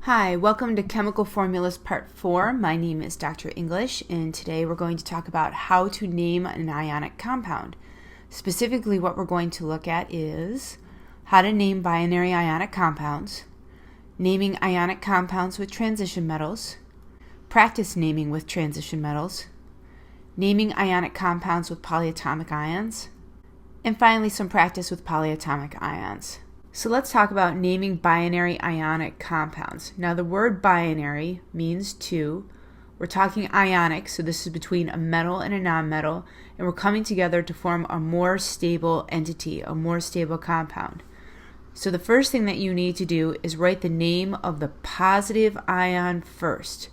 Hi, welcome to Chemical Formulas Part 4. My name is Dr. English, and today we're going to talk about how to name an ionic compound. Specifically, what we're going to look at is how to name binary ionic compounds, naming ionic compounds with transition metals, practice naming with transition metals, naming ionic compounds with polyatomic ions, and finally some practice with polyatomic ions. So let's talk about naming binary ionic compounds. Now the word binary means two. We're talking ionic, so this is between a metal and a nonmetal, and we're coming together to form a more stable entity, a more stable compound. So the first thing that you need to do is write the name of the positive ion first.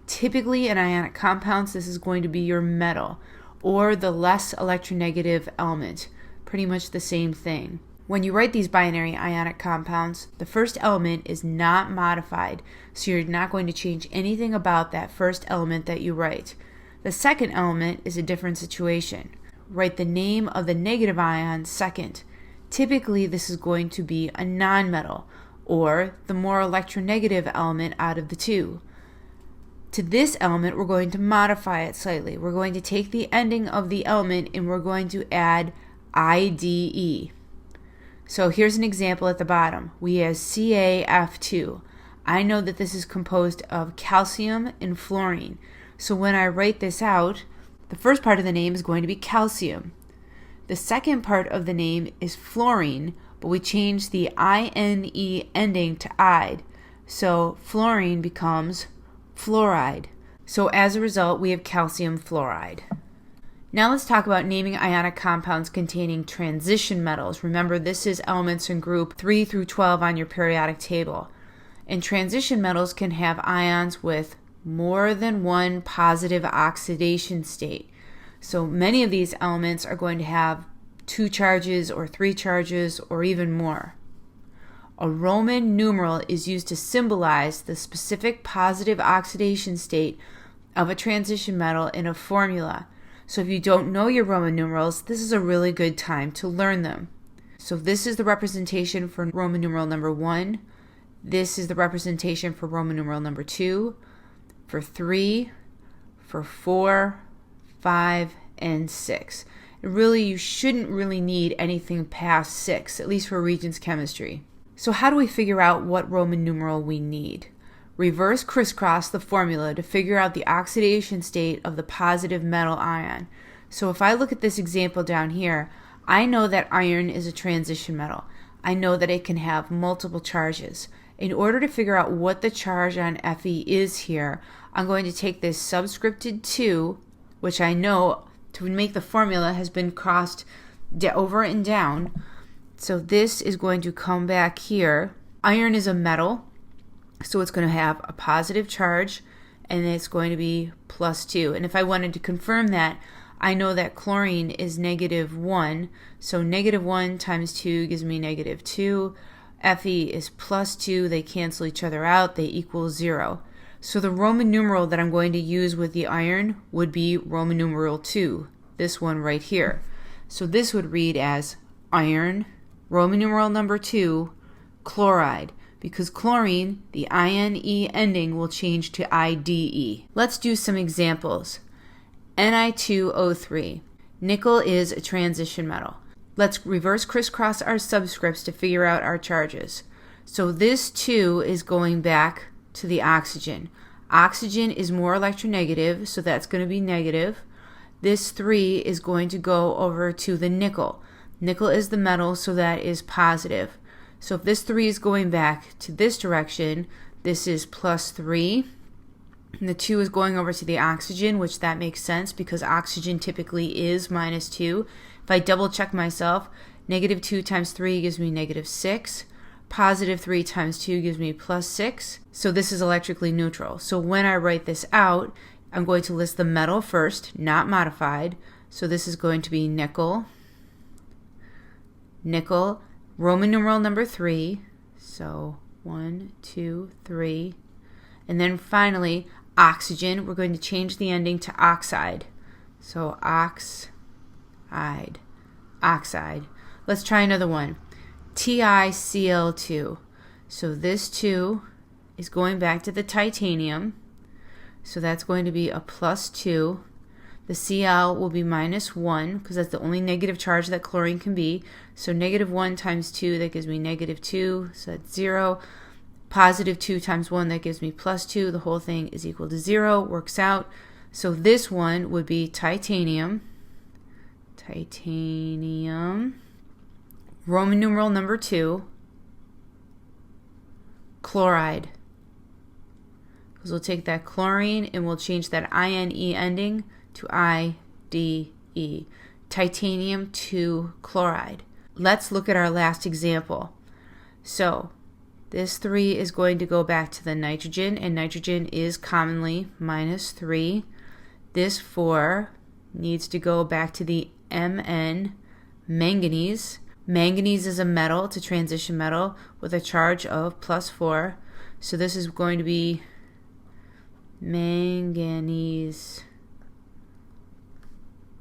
Typically in ionic compounds, this is going to be your metal or the less electronegative element, pretty much the same thing. When you write these binary ionic compounds, the first element is not modified, so you're not going to change anything about that first element that you write. The second element is a different situation. Write the name of the negative ion second. Typically, this is going to be a nonmetal, or the more electronegative element out of the two. To this element, we're going to modify it slightly. We're going to take the ending of the element and we're going to add IDE. So here's an example at the bottom. We have CaF2. I know that this is composed of calcium and fluorine. So when I write this out, the first part of the name is going to be calcium. The second part of the name is fluorine, but we change the INE ending to "ide." So fluorine becomes fluoride. So as a result, we have calcium fluoride. Now let's talk about naming ionic compounds containing transition metals. Remember, this is elements in group 3 through 12 on your periodic table. And transition metals can have ions with more than one positive oxidation state. So many of these elements are going to have 2 charges or 3 charges or even more. A Roman numeral is used to symbolize the specific positive oxidation state of a transition metal in a formula. So if you don't know your Roman numerals, this is a really good time to learn them. So this is the representation for Roman numeral number 1. This is the representation for Roman numeral number 2, for 3, for 4, 5, and 6. And really, you shouldn't really need anything past 6, at least for Regents chemistry. So how do we figure out what Roman numeral we need? Reverse crisscross the formula to figure out the oxidation state of the positive metal ion. So if I look at this example down here, I know that iron is a transition metal. I know that it can have multiple charges. In order to figure out what the charge on Fe is here, I'm going to take this subscripted 2, which I know to make the formula has been crossed over and down. So this is going to come back here. Iron is a metal, so it's going to have a positive charge, and it's going to be +2. And if I wanted to confirm that, I know that chlorine is -1, so -1 times 2 gives me -2. Fe is +2, they cancel each other out, they equal 0. So the Roman numeral that I'm going to use with the iron would be Roman numeral 2, this one right here. So this would read as iron, Roman numeral number 2, chloride. Because chlorine, the INE ending will change to IDE. Let's do some examples. Ni2O3. Nickel is a transition metal. Let's reverse crisscross our subscripts to figure out our charges. So this 2 is going back to the oxygen. Oxygen is more electronegative, so that's going to be negative. This 3 is going to go over to the nickel. Nickel is the metal, so that is positive. So if this 3 is going back to this direction, this is +3. And the 2 is going over to the oxygen, which that makes sense because oxygen typically is -2. If I double check myself, -2 times 3 gives me -6. +3 times 2 gives me +6. So this is electrically neutral. So when I write this out, I'm going to list the metal first, not modified. So this is going to be nickel, nickel, Roman numeral number 3, so 1, 2, 3, and then finally oxygen. We're going to change the ending to oxide, so oxide, oxide. Let's try another one. TiCl2. So this 2 is going back to the titanium. So that's going to be a +2. The Cl will be -1 because that's the only negative charge that chlorine can be. So -1 times 2, that gives me -2, so that's 0. +2 times 1, that gives me +2. The whole thing is equal to 0, works out. So this one would be titanium, Roman numeral number 2, chloride. Because we'll take that chlorine and we'll change that INE ending to IDE, titanium 2 chloride. Let's look at our last example. So this 3 is going to go back to the nitrogen, and nitrogen is commonly -3. This 4 needs to go back to the Mn, manganese. Manganese is a metal, it's a transition metal with a charge of +4. So this is going to be manganese,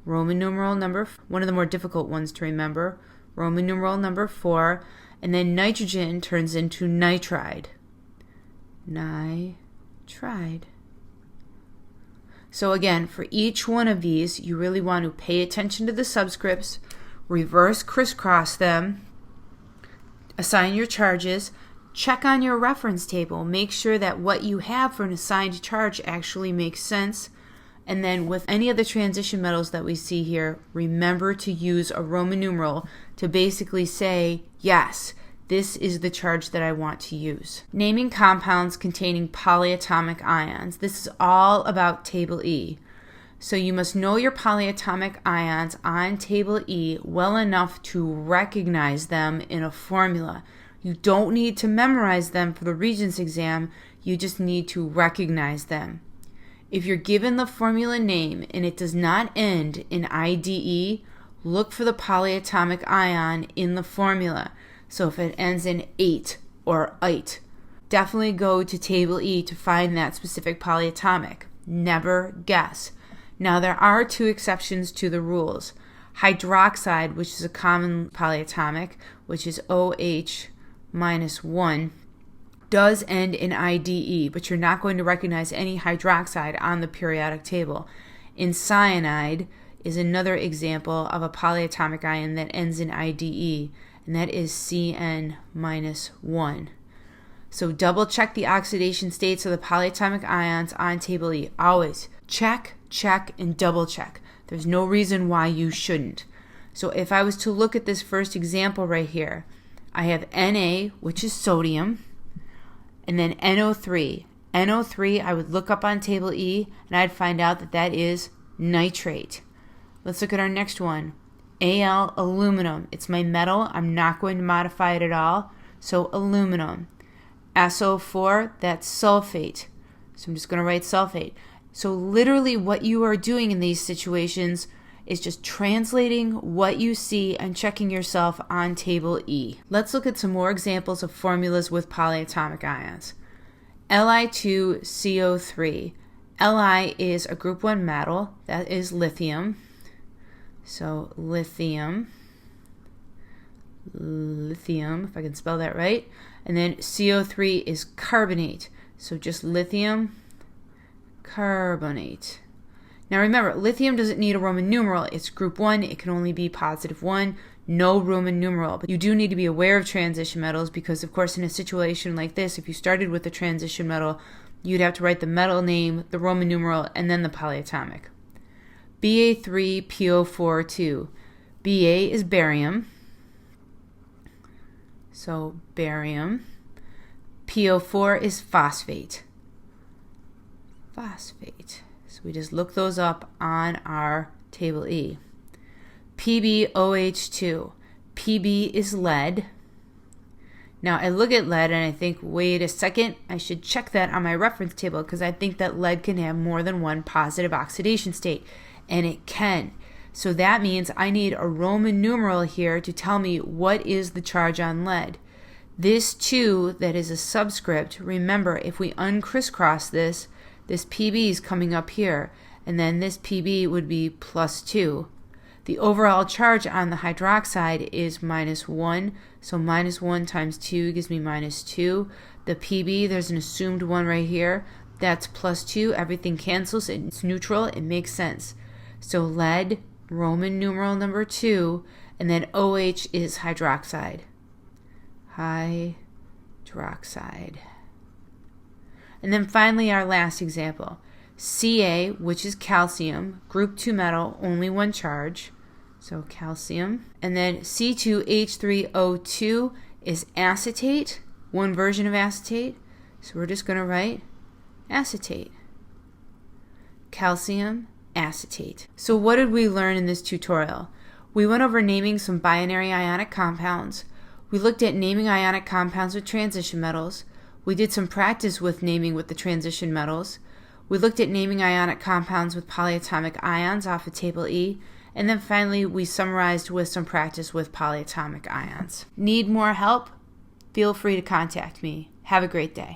Roman numeral number, one of the more difficult ones to remember, Roman numeral number 4, and then nitrogen turns into nitride. So again, for each one of these, you really want to pay attention to the subscripts, reverse crisscross them, assign your charges, check on your reference table, make sure that what you have for an assigned charge actually makes sense. And then with any of the transition metals that we see here, remember to use a Roman numeral to basically say, yes, this is the charge that I want to use. Naming compounds containing polyatomic ions. This is all about table E. So you must know your polyatomic ions on table E well enough to recognize them in a formula. You don't need to memorize them for the Regents exam, you just need to recognize them. If you're given the formula name and it does not end in IDE, look for the polyatomic ion in the formula. So if it ends in ate or ite, definitely go to table E to find that specific polyatomic. Never guess. Now there are 2 exceptions to the rules. Hydroxide, which is a common polyatomic, which is OH -1, does end in IDE, but you're not going to recognize any hydroxide on the periodic table. In cyanide is another example of a polyatomic ion that ends in IDE, and that is CN-1. So double check the oxidation states of the polyatomic ions on table E. Always check, and double check. There's no reason why you shouldn't. So if I was to look at this first example right here, I have Na, which is sodium, and then NO3. NO3 I would look up on table E, and I'd find out that that is nitrate. Let's look at our next one. Al, aluminum. It's my metal. I'm not going to modify it at all. So aluminum. SO4, that's sulfate. So I'm just going to write sulfate. So literally what you are doing in these situations is just translating what you see and checking yourself on table E. Let's look at some more examples of formulas with polyatomic ions. Li2CO3. Li is a group 1 metal. That is lithium. So lithium, if I can spell that right. And then CO3 is carbonate. So just lithium carbonate. Now remember, lithium doesn't need a Roman numeral. It's group 1. It can only be +1. No Roman numeral. But you do need to be aware of transition metals because, of course, in a situation like this, if you started with a transition metal, you'd have to write the metal name, the Roman numeral, and then the polyatomic. Ba3PO42. Ba is barium. So barium. PO4 is phosphate. So we just look those up on our table E. PbOH2. Pb is lead. Now I look at lead and I think, wait a second, I should check that on my reference table because I think that lead can have more than one positive oxidation state. And it can. So that means I need a Roman numeral here to tell me what is the charge on lead. This 2 that is a subscript, remember if we uncrisscross this PB is coming up here, and then this PB would be +2. The overall charge on the hydroxide is -1, so -1 times 2 gives me -2. The Pb, there's an assumed 1 right here, that's +2. Everything cancels, it's neutral, it makes sense. So lead, Roman numeral number 2, and then OH is hydroxide. Hydroxide. And then finally our last example. Ca, which is calcium, group 2 metal, only one charge, so calcium. And then C2H3O2 is acetate, one version of acetate, so we're just going to write acetate. Calcium acetate. So what did we learn in this tutorial? We went over naming some binary ionic compounds. We looked at naming ionic compounds with transition metals. We did some practice with naming with the transition metals. We looked at naming ionic compounds with polyatomic ions off of Table E. And then finally, we summarized with some practice with polyatomic ions. Need more help? Feel free to contact me. Have a great day.